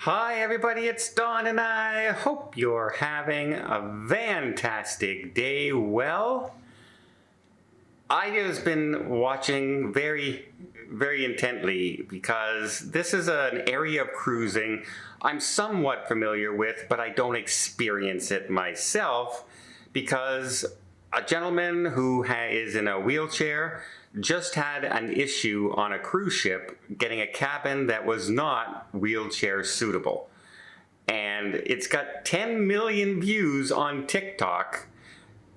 Hi everybody, it's Don and I hope you're having a fantastic day. Well, I have been watching very intently because this is an area of cruising I'm somewhat familiar with, but I don't experience it myself because a gentleman who is in a wheelchair just had an issue on a cruise ship getting a cabin that was not wheelchair suitable. And it's got 10 million views on TikTok,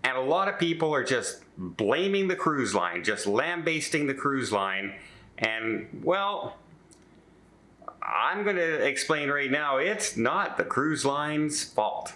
and a lot of people are just blaming the cruise line, just lambasting the cruise line. And well, I'm going to explain right now, it's not the cruise line's fault.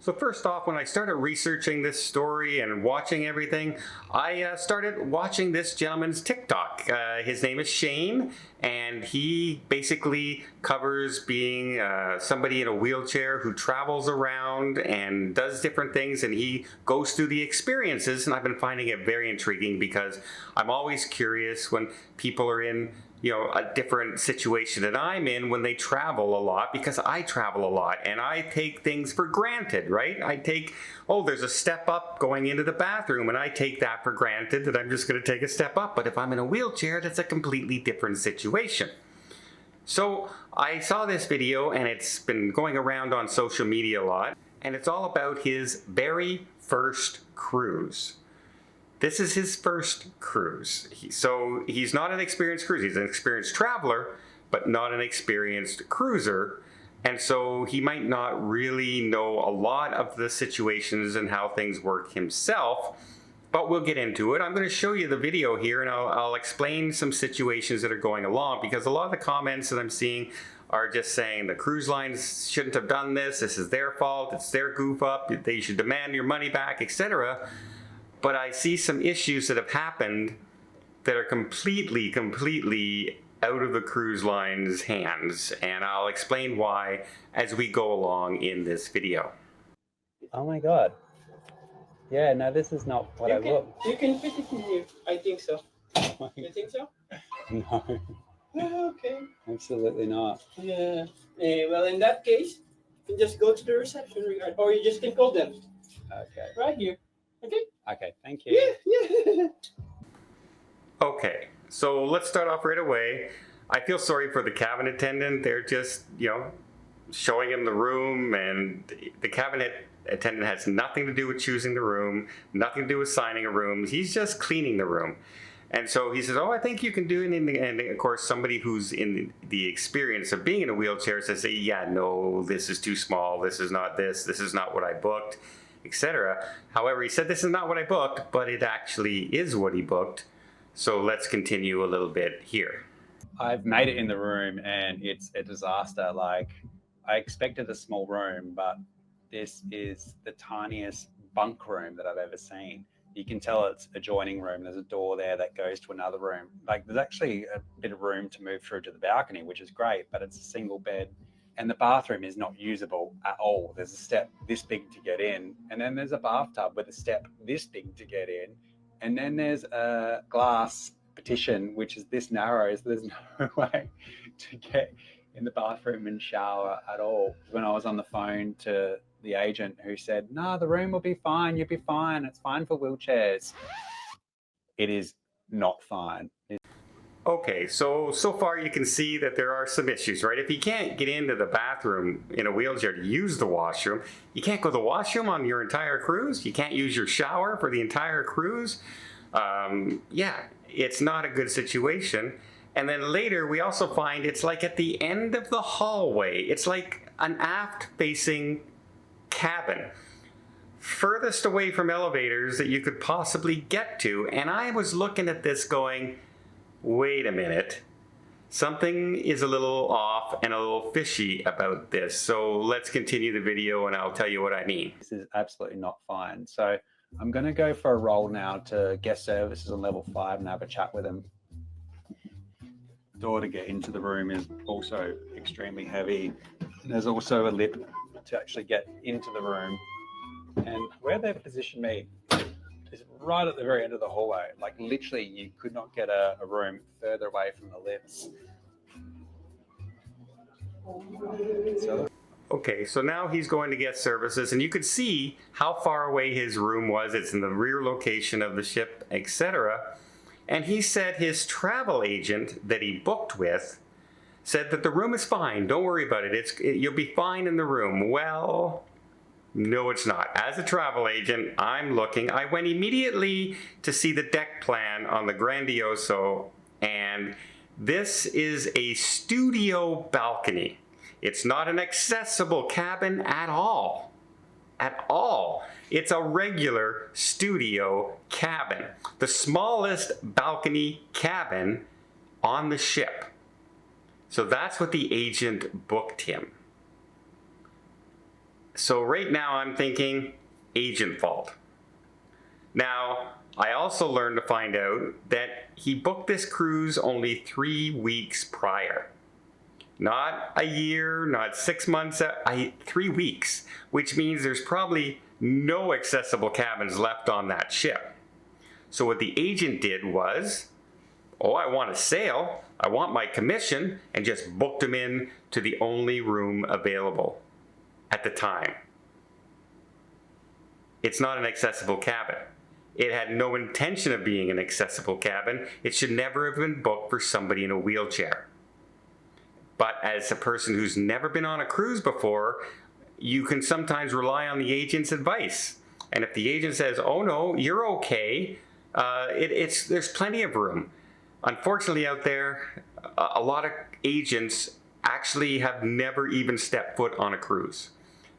So first off, when I started researching this story and watching everything, I started watching this gentleman's TikTok. His name is Shane, and he basically covers being somebody in a wheelchair who travels around and does different things, and he goes through the experiences, and I've been finding it very intriguing because I'm always curious when people are in a different situation that I'm in when they travel a lot, because I travel a lot and I take things for granted, right? I take, oh, there's a step up going into the bathroom, and I take that for granted that I'm just going to take a step up. But if I'm in a wheelchair, that's a completely different situation. So I saw this video, and it's been going around on social media a lot, and it's all about his very first cruise. This is his first cruise. So he's not an experienced cruiser. He's an experienced traveler, but not an experienced cruiser. And so he might not really know a lot of the situations and how things work himself, but we'll get into it. I'm going to show you the video here, and I'll explain some situations that are going along, because a lot of the comments that I'm seeing are just saying the cruise lines shouldn't have done this. This is their fault. It's their goof up. They should demand your money back, etc. But I see some issues that have happened that are completely out of the cruise line's hands, and I'll explain why as we go along in this video. Oh my god. Yeah, no, this is not what I booked. You can fit it in here. I think so. You think so? No, Okay. absolutely not. Yeah. Well, in that case, you just go to the reception regard, or you just can call them. Okay. Right here. Okay? Okay, thank you. Yeah. Okay, so let's start off right away. I feel sorry for the cabin attendant. They're just, showing him the room, and the cabin attendant has nothing to do with choosing the room, nothing to do with signing a room. He's just cleaning the room. And so he says, oh, I think you can do it. And of course, somebody who's in the experience of being in a wheelchair says, yeah, no, this is too small. This is not what I booked, etc. However, he said, this is not what I booked, but it actually is what he booked. So let's continue a little bit here. I've made it in the room, and it's a disaster. Like, I expected a small room, but this is the tiniest bunk room that I've ever seen. You can tell it's a adjoining room. There's a door there that goes to another room. Like, there's actually a bit of room to move through to the balcony, which is great, but it's a single bed. And the bathroom is not usable at all. There's a step this big to get in, and then there's a bathtub with a step this big to get in, and then there's a glass partition which is this narrow, so there's no way to get in the bathroom and shower at all. When I was on the phone to the agent, who said, no, the room will be fine, you'll be fine, it's fine for wheelchairs. It is not fine. Okay, so far you can see that there are some issues, right? If you can't get into the bathroom in a wheelchair to use the washroom, you can't go to the washroom on your entire cruise, you can't use your shower for the entire cruise. Yeah, it's not a good situation. And then later we also find it's like at the end of the hallway. It's like an aft-facing cabin, furthest away from elevators that you could possibly get to. And I was looking at this going, wait a minute, something is a little off and a little fishy about this. So let's continue the video and I'll tell you what I mean. This is absolutely not fine. So I'm going to go for a roll now to guest services on level 5 and have a chat with them. Door to get into the room is also extremely heavy. There's also a lip to actually get into the room. And where they've positioned me is right at the very end of the hallway. Like literally, you could not get a room further away from the lifts. So Okay, so now he's going to get services, and you could see how far away his room was. It's in the rear location of the ship, etc. And he said his travel agent that he booked with said that the room is fine. Don't worry about it. You'll be fine in the room. Well, no, it's not. As a travel agent, I'm looking. I went immediately to see the deck plan on the Grandioso, and this is a studio balcony. It's not an accessible cabin at all. At all. It's a regular studio cabin. The smallest balcony cabin on the ship. So that's what the agent booked him. So right now I'm thinking agent fault. Now, I also learned to find out that he booked this cruise only 3 weeks prior. Not a year, not 6 months, 3 weeks, which means there's probably no accessible cabins left on that ship. So what the agent did was, I want a sail, I want my commission, and just booked him in to the only room available at the time. It's not an accessible cabin. It had no intention of being an accessible cabin. It should never have been booked for somebody in a wheelchair. But as a person who's never been on a cruise before, you can sometimes rely on the agent's advice. And if the agent says, oh no, you're okay, there's plenty of room. Unfortunately out there, a lot of agents actually have never even stepped foot on a cruise.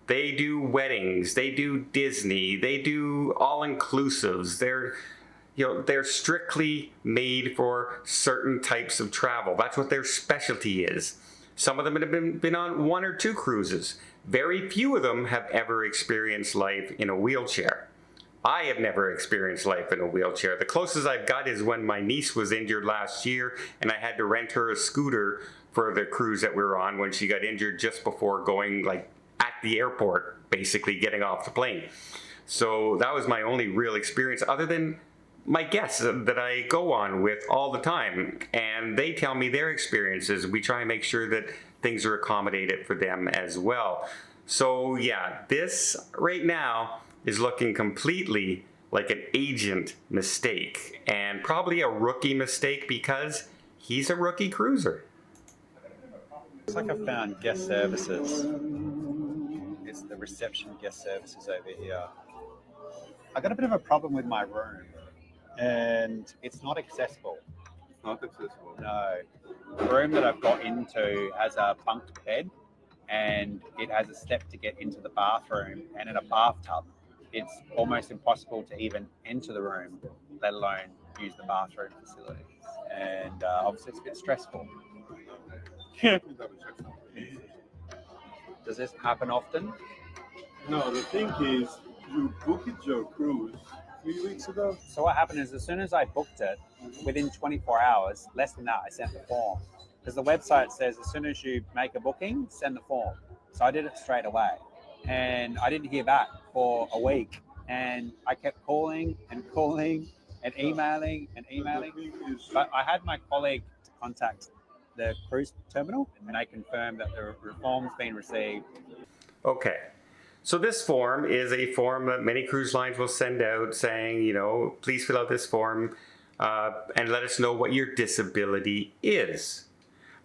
They do weddings, they do Disney, they do all-inclusives. They're strictly made for certain types of travel. That's what their specialty is. Some of them have been on 1 or 2 cruises. Very few of them have ever experienced life in a wheelchair. I have never experienced life in a wheelchair. The closest I've got is when my niece was injured last year and I had to rent her a scooter for the cruise that we were on when she got injured just before going at the airport, basically getting off the plane. So that was my only real experience other than my guests that I go on with all the time, and they tell me their experiences. We try and make sure that things are accommodated for them as well. So yeah, this right now is looking completely like an agent mistake, and probably a rookie mistake because he's a rookie cruiser. it's like I found guest services. It's the reception guest services over here. I got a bit of a problem with my room, and it's not accessible. Not accessible. No. The room that I've got into has a bunk bed, and it has a step to get into the bathroom, and in a bathtub. It's almost impossible to even enter the room, let alone use the bathroom facilities. And obviously it's a bit stressful. Does this happen often? No, the thing is, you booked your cruise 3 weeks ago. So what happened is as soon as I booked it, within 24 hours, less than that, I sent the form. Because the website says as soon as you make a booking, send the form. So I did it straight away. And I didn't hear back for a week. And I kept calling and emailing. But I had my colleague contact the cruise terminal, and I confirmed that the form's been received. Okay. So this form is a form that many cruise lines will send out saying, please fill out this form and let us know what your disability is.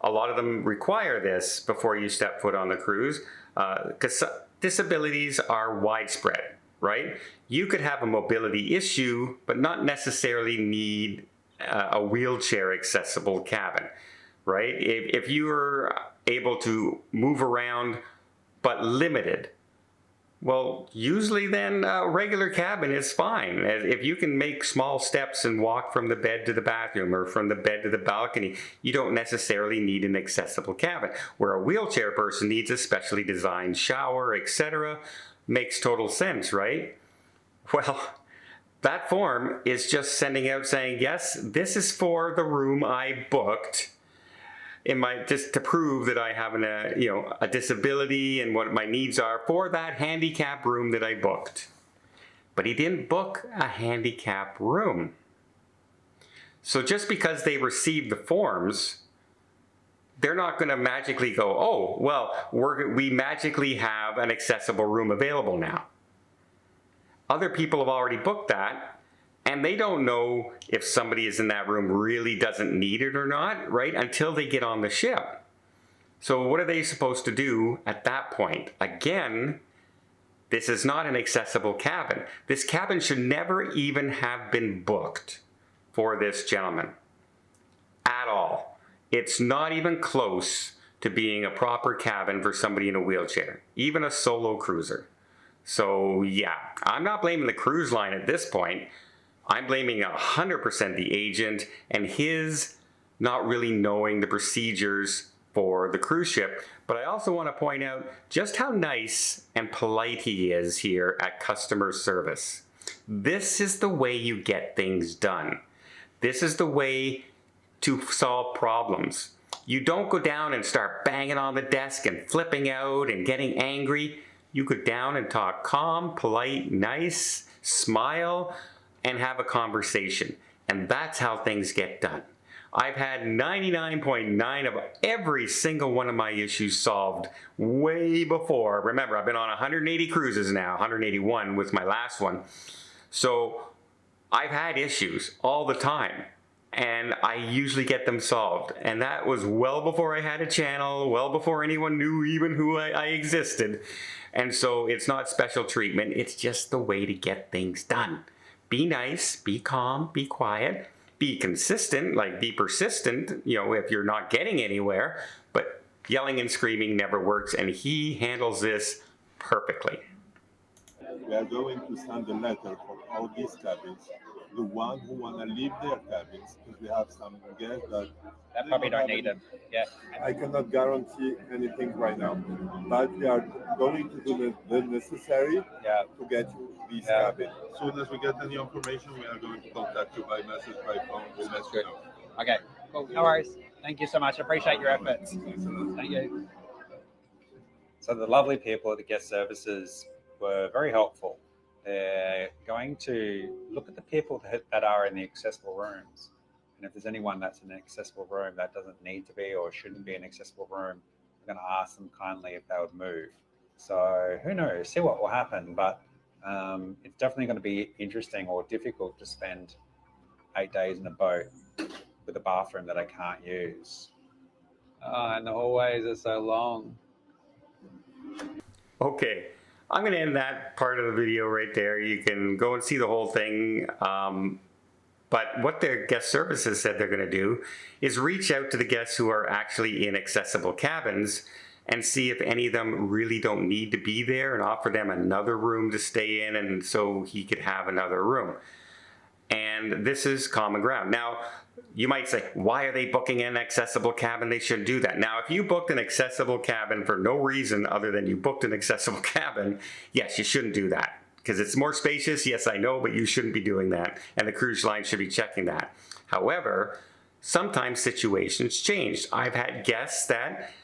A lot of them require this before you step foot on the cruise because disabilities are widespread, right? You could have a mobility issue, but not necessarily need a wheelchair accessible cabin, right? If you're able to move around but limited, well, usually then a regular cabin is fine. If you can make small steps and walk from the bed to the bathroom or from the bed to the balcony, you don't necessarily need an accessible cabin. Where a wheelchair person needs a specially designed shower, etc., makes total sense, right? Well, that form is just sending out saying, yes, this is for the room I booked. Just to prove that I have a disability and what my needs are for that handicap room that I booked. but he didn't book a handicap room. So just because they received the forms, they're not going to magically go, oh, well, we magically have an accessible room available now. Other people have already booked that, and they don't know if somebody is in that room really doesn't need it or not, right? Until they get on the ship. So what are they supposed to do at that point? Again, this is not an accessible cabin. This cabin should never even have been booked for this gentleman at all. It's not even close to being a proper cabin for somebody in a wheelchair, even a solo cruiser. So yeah, I'm not blaming the cruise line at this point. I'm blaming 100% the agent and his not really knowing the procedures for the cruise ship. But I also want to point out just how nice and polite he is here at customer service. This is the way you get things done. This is the way to solve problems. You don't go down and start banging on the desk and flipping out and getting angry. You go down and talk calm, polite, nice, smile, and have a conversation. And that's how things get done. I've had 99.9 of every single one of my issues solved way before. Remember, I've been on 180 cruises now, 181 was my last one. So I've had issues all the time, and I usually get them solved. And that was well before I had a channel, well before anyone knew even who I existed. And so it's not special treatment, it's just the way to get things done. Be nice, be calm, be quiet, be consistent, like be persistent, you know, if you're not getting anywhere, but yelling and screaming never works, and he handles this perfectly. We are going to send a letter for all these cabins, the one who want to leave their cabins, because we have some guests that probably don't need them. Yeah. I cannot guarantee anything right now, but we are going to do the necessary to get you this cabin. As soon as we get any information, we are going to contact you by message, by phone. We'll let you know. Okay, cool. No worries. Thank you so much. I appreciate your efforts. Thank you. So the lovely people at the guest services were very helpful. They're going to look at the people that are in the accessible rooms. And if there's anyone that's in an accessible room that doesn't need to be or shouldn't be an accessible room, we're going to ask them kindly if they would move. So who knows, see what will happen. But it's definitely going to be interesting or difficult to spend 8 days in a boat with a bathroom that I can't use. And the hallways are so long. Okay, I'm going to end that part of the video right there. You can go and see the whole thing. But what their guest services said they're going to do is reach out to the guests who are actually in accessible cabins and see if any of them really don't need to be there and offer them another room to stay in, and so he could have another room. And this is common ground. Now, you might say, why are they booking an accessible cabin? They shouldn't do that. Now, if you booked an accessible cabin for no reason other than you booked an accessible cabin, yes, you shouldn't do that. Because it's more spacious, yes, I know, but you shouldn't be doing that. And the cruise line should be checking that. However, sometimes situations change. I've had guests that,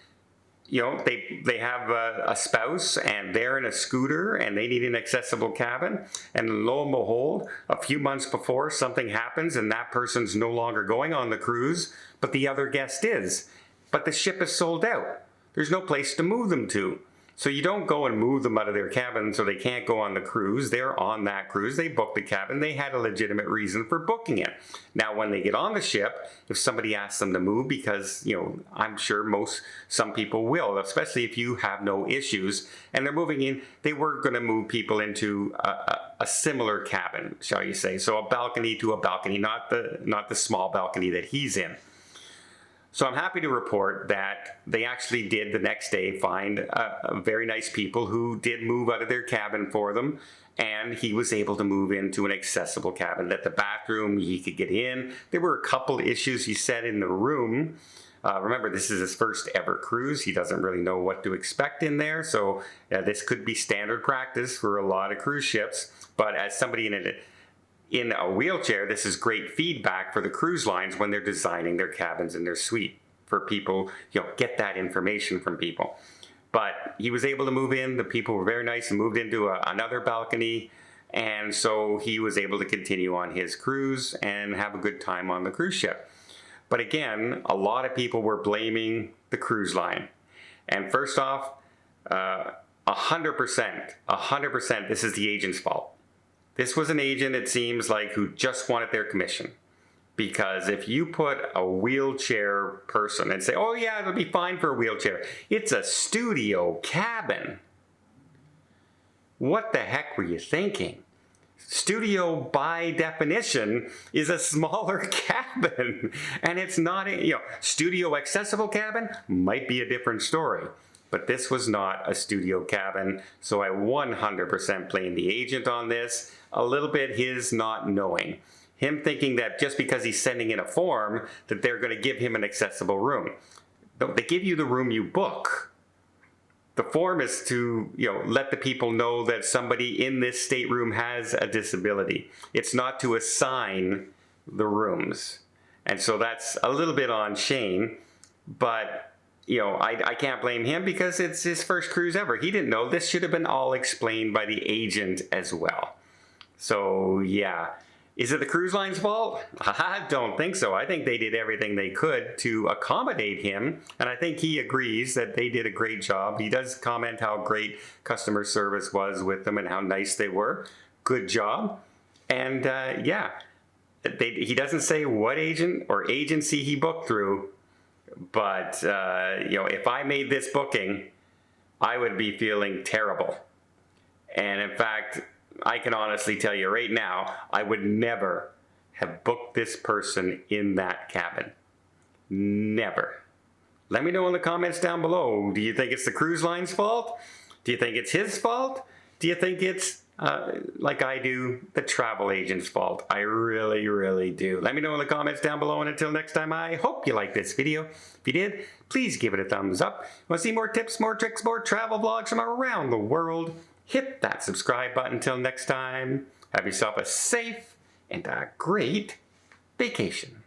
you know, they have a spouse and they're in a scooter and they need an accessible cabin. And lo and behold, a few months before something happens and that person's no longer going on the cruise, but the other guest is. But the ship is sold out. There's no place to move them to. So you don't go and move them out of their cabin so they can't go on the cruise. They're on that cruise. They booked the cabin. They had a legitimate reason for booking it. Now, when they get on the ship, if somebody asks them to move, because, you know, I'm sure some people will, especially if you have no issues, and they're moving in, they were going to move people into a similar cabin, shall you say. So a balcony to a balcony, not the small balcony that he's in. So I'm happy to report that they actually did the next day find very nice people who did move out of their cabin for them, and he was able to move into an accessible cabin. That the bathroom, he could get in. There were a couple issues he said in the room. Remember, this is his first ever cruise. He doesn't really know what to expect in there, so this could be standard practice for a lot of cruise ships. But as somebody in a wheelchair, this is great feedback for the cruise lines when they're designing their cabins and their suite for people, you know, get that information from people. But he was able to move in. The people were very nice and moved into another balcony, And so he was able to continue on his cruise and have a good time on the cruise ship. But again, a lot of people were blaming the cruise line. And first off, 100%, this is the agent's fault. This was an agent, it seems like, who just wanted their commission. Because if you put a wheelchair person and say, oh yeah, it'll be fine for a wheelchair. It's a studio cabin. What the heck were you thinking? Studio, by definition, is a smaller cabin. And it's not, studio accessible cabin might be a different story. But this was not a studio cabin, so I 100% blame the agent on this. A little bit his not knowing. Him thinking that just because he's sending in a form that they're going to give him an accessible room. They give you the room you book. The form is to, let the people know that somebody in this stateroom has a disability. It's not to assign the rooms. And so that's a little bit on Shane, but I can't blame him because it's his first cruise ever. He didn't know. This should have been all explained by the agent as well. So yeah, is it the cruise line's fault? I don't think so. I think they did everything they could to accommodate him, and I think he agrees that they did a great job. He does comment how great customer service was with them and how nice they were. Good job. And yeah, he doesn't say what agent or agency he booked through, but if I made this booking, I would be feeling terrible. And in fact, I can honestly tell you right now, I would never have booked this person in that cabin. Never. Let me know in the comments down below. Do you think it's the cruise line's fault? Do you think it's his fault? Do you think it's, like I do, the travel agent's fault? I really, really do. Let me know in the comments down below, and until next time, I hope you liked this video. If you did, please give it a thumbs up. Want to see more tips, more tricks, more travel vlogs from around the world? Hit that subscribe button. Until next time, have yourself a safe and a great vacation.